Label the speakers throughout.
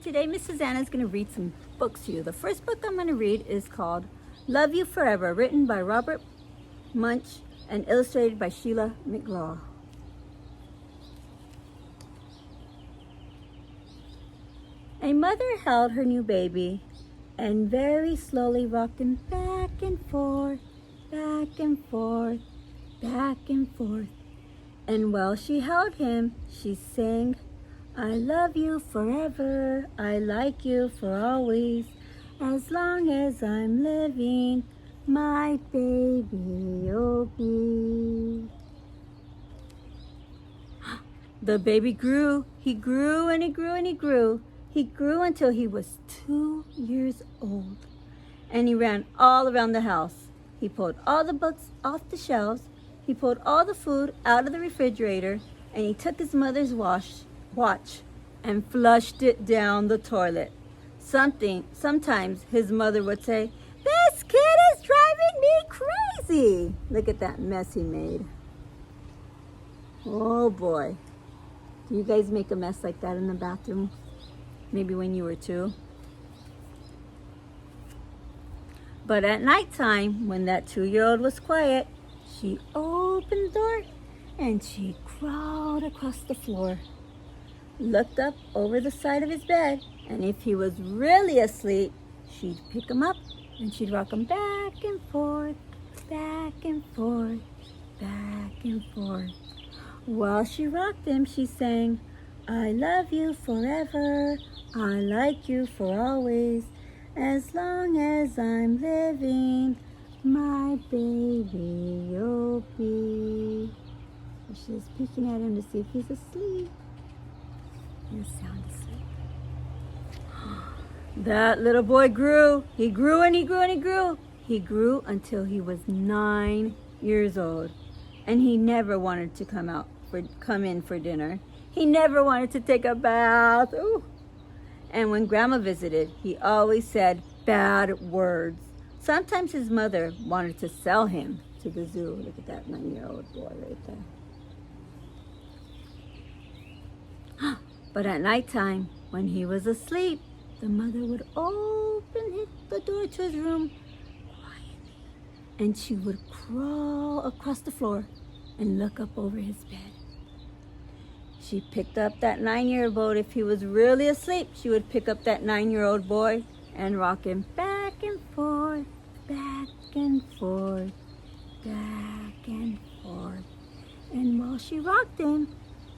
Speaker 1: today Mrs. Anna is going to read some books to you. The first book I'm going to read is called Love You Forever, written by Robert Munsch and illustrated by Sheila McGraw. A mother held her new baby and very slowly rocked him back and forth, back and forth, back and forth. And while she held him, she sang, I love you forever, I like you for always, as long as I'm living, my baby you'll be. The baby grew, he grew and he grew and he grew. He grew until he was 2 years old, and he ran all around the house. He pulled all the books off the shelves, he pulled all the food out of the refrigerator, and he took his mother's watch and flushed it down the toilet. Sometimes his mother would say, "This kid is driving me crazy." Look at that mess he made. Oh boy. Do you guys make a mess like that in the bathroom? Maybe when you were 2. But at nighttime, when that 2-year-old was quiet, she opened the door and she crawled across the floor, looked up over the side of his bed, and if he was really asleep, she'd pick him up and she'd rock him back and forth, back and forth, back and forth. While she rocked him, she sang, I love you forever, I like you for always, as long as I'm living, my baby you'll be. She's peeking at him to see if he's asleep. He's sound asleep. That little boy grew. He grew and he grew and he grew. He grew until he was 9 years old, and he never wanted to come in for dinner. He never wanted to take a bath. Ooh. And when Grandma visited, he always said bad words. Sometimes his mother wanted to sell him to the zoo. Look at that 9-year-old boy right there. But at nighttime, when he was asleep, the mother would open the door to his room quietly, and she would crawl across the floor and look up over his bed. She picked up that 9-year-old boy. If he was really asleep, she would pick up that 9-year-old boy and rock him back and forth, back and forth, back and forth. And while she rocked him,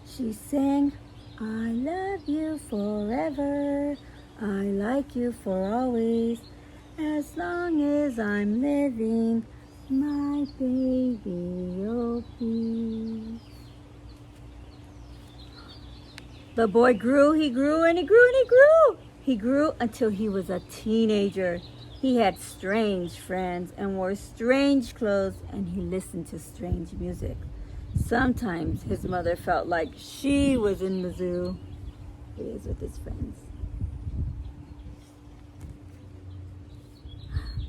Speaker 1: she sang, I love you forever, I like you for always, as long as I'm living, my baby you'll be. The boy grew, he grew and he grew and he grew. He grew until he was a teenager. He had strange friends and wore strange clothes, and he listened to strange music. Sometimes his mother felt like she was in the zoo. He is with his friends.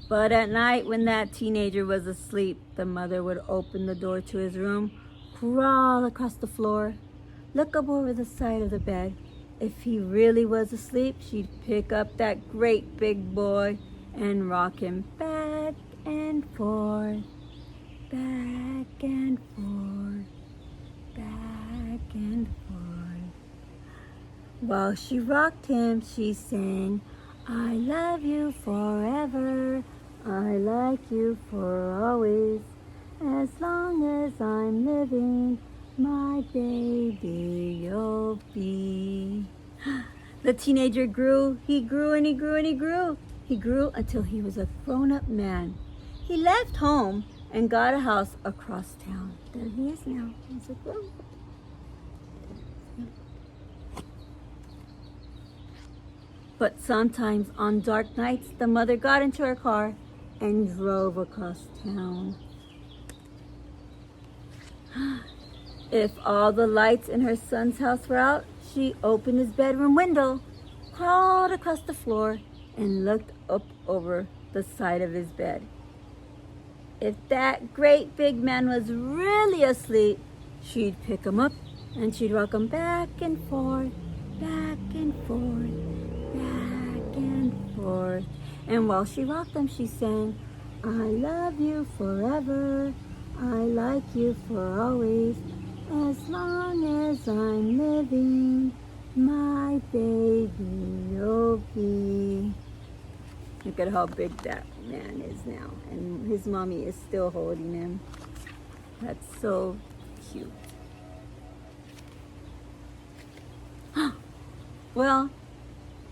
Speaker 1: But at night, when that teenager was asleep, the mother would open the door to his room, crawl across the floor, look up over the side of the bed. If he really was asleep, she'd pick up that great big boy and rock him back and forth, back and forth, back and forth. While she rocked him, she sang, I love you forever, I like you for always, as long as I'm living, my baby you'll be. The teenager grew, he grew and he grew and he grew. He grew until he was a grown-up man. He left home and got a house across town. There he is now. He's a grown-up. But sometimes on dark nights, the mother got into her car and drove across town. If all the lights in her son's house were out, she opened his bedroom window, crawled across the floor, and looked up over the side of his bed. If that great big man was really asleep, she'd pick him up and she'd rock him back and forth, back and forth, forth. And while she rocked them, she sang, I love you forever. I like you for always. As long as I'm living, my baby you'll be. Look at how big that man is now. And his mommy is still holding him. That's so cute. Well,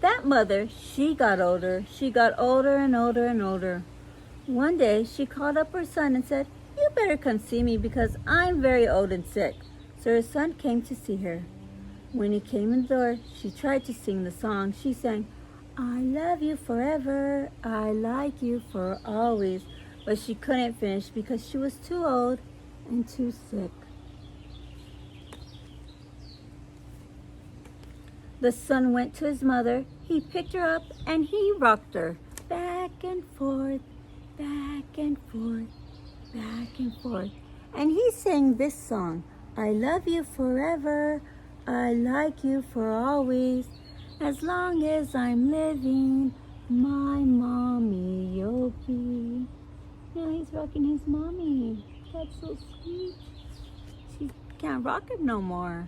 Speaker 1: that mother, she got older. She got older and older and older. One day, she called up her son and said, you better come see me because I'm very old and sick. So her son came to see her. When he came in the door, she tried to sing the song. She sang, I love you forever. I like you for always. But she couldn't finish because she was too old and too sick. The son went to his mother. He picked her up and he rocked her back and forth, back and forth, back and forth. And he sang this song, I love you forever. I like you for always. As long as I'm living, my mommy you'll be. Yeah, he's rocking his mommy. That's so sweet. She can't rock him no more.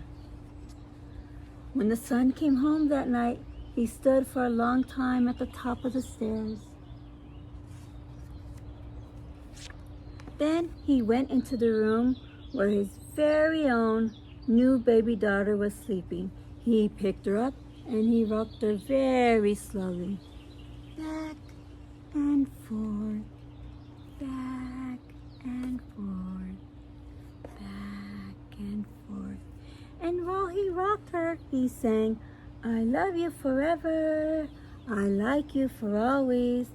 Speaker 1: When the son came home that night, he stood for a long time at the top of the stairs. Then he went into the room where his very own new baby daughter was sleeping. He picked her up and he rocked her very slowly. Back and forth, back and forth, back and forth. And while he rocked her, he sang, I love you forever. I like you for always.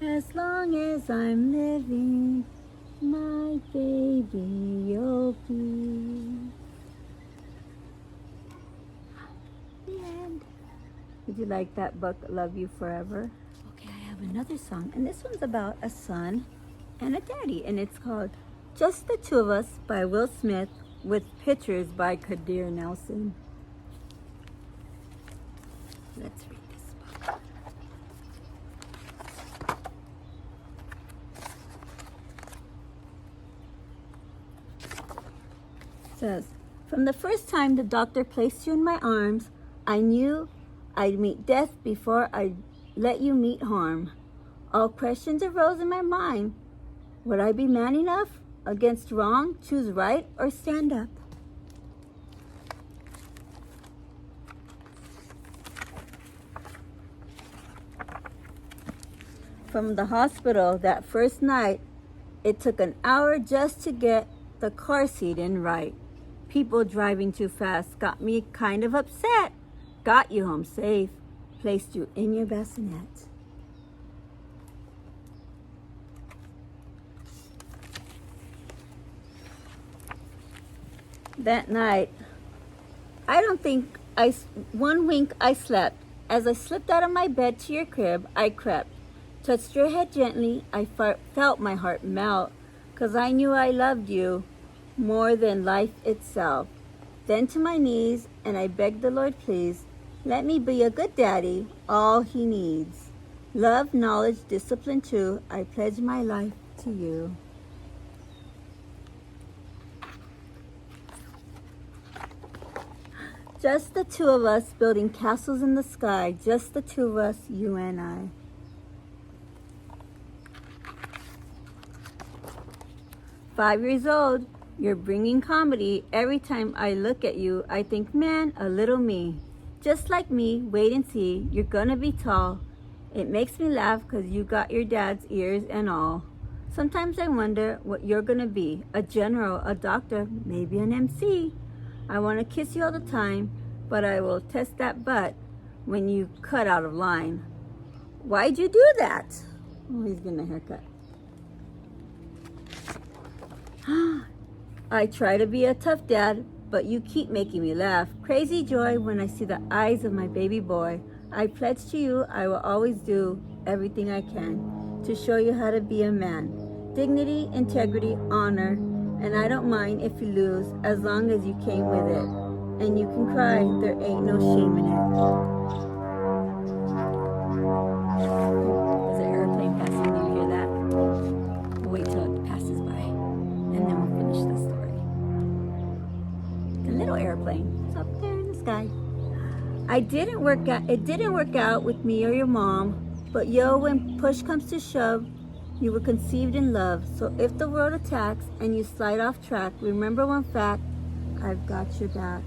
Speaker 1: As long as I'm living, my baby you'll be. The end. Did you like that book, Love You Forever? Okay, I have another song. And this one's about a son and a daddy. And it's called Just the Two of Us by Will Smith with pictures by Kadir Nelson. Let's read this book. It says, from the first time the doctor placed you in my arms, I knew I'd meet death before I'd let you meet harm. All questions arose in my mind. Would I be man enough? Against wrong, choose right, or stand up? From the hospital that first night, it took an hour just to get the car seat in right. People driving too fast got me kind of upset. Got you home safe, placed you in your bassinet. That night, I don't think one wink I slept. As I slipped out of my bed to your crib, I crept. Touched your head gently, I felt my heart melt, 'cause I knew I loved you more than life itself. Then to my knees, and I begged the Lord, please, let me be a good daddy, all he needs. Love, knowledge, discipline too, I pledge my life to you. Just the two of us building castles in the sky. Just the two of us, you and I. 5 years old, you're bringing comedy. Every time I look at you, I think, man, a little me. Just like me, wait and see, you're gonna be tall. It makes me laugh 'cause you got your dad's ears and all. Sometimes I wonder what you're gonna be. A general, a doctor, maybe an MC. I want to kiss you all the time, but I will test that butt when you cut out of line. Why'd you do that? Oh, he's getting a haircut. I try to be a tough dad, but you keep making me laugh. Crazy joy when I see the eyes of my baby boy. I pledge to you I will always do everything I can to show you how to be a man. Dignity, integrity, honor. And I don't mind if you lose, as long as you came with it. And you can cry, there ain't no shame in it. passes by. And then we'll finish the story. The little airplane is up there in the sky. It didn't work out with me or your mom, but yo, when push comes to shove, you were conceived in love. So if the world attacks and you slide off track, remember one fact, I've got your back.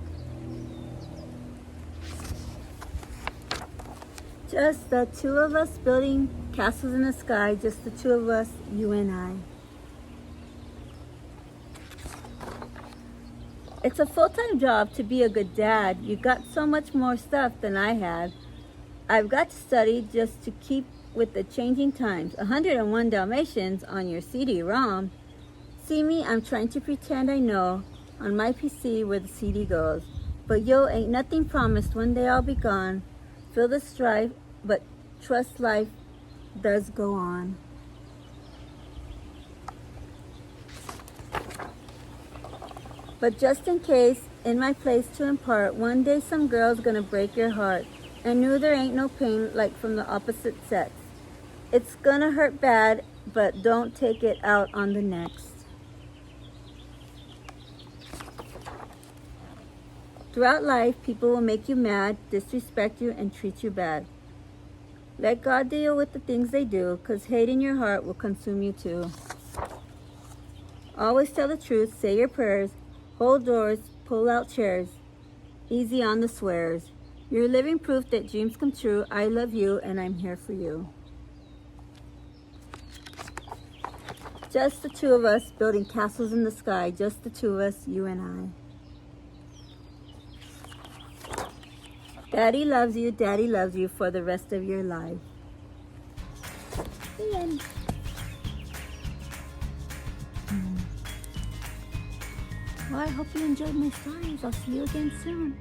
Speaker 1: Just the two of us building castles in the sky, just the two of us, you and I. It's a full-time job to be a good dad. You got so much more stuff than I had. I've got to study just to keep with the changing times. 101 Dalmatians on your CD-ROM. See me, I'm trying to pretend I know on my PC where the CD goes. But yo, ain't nothing promised, one day I'll be gone. Feel the strife, but trust life does go on. But just in case, in my place to impart, one day some girl's gonna break your heart. And knew there ain't no pain like from the opposite sex. It's gonna hurt bad, but don't take it out on the next. Throughout life, people will make you mad, disrespect you, and treat you bad. Let God deal with the things they do, because hate in your heart will consume you too. Always tell the truth, say your prayers, hold doors, pull out chairs. Easy on the swears. You're living proof that dreams come true. I love you, and I'm here for you. Just the two of us building castles in the sky. Just the two of us, you and I. Daddy loves you for the rest of your life. The end. Well, I hope you enjoyed my stories. I'll see you again soon.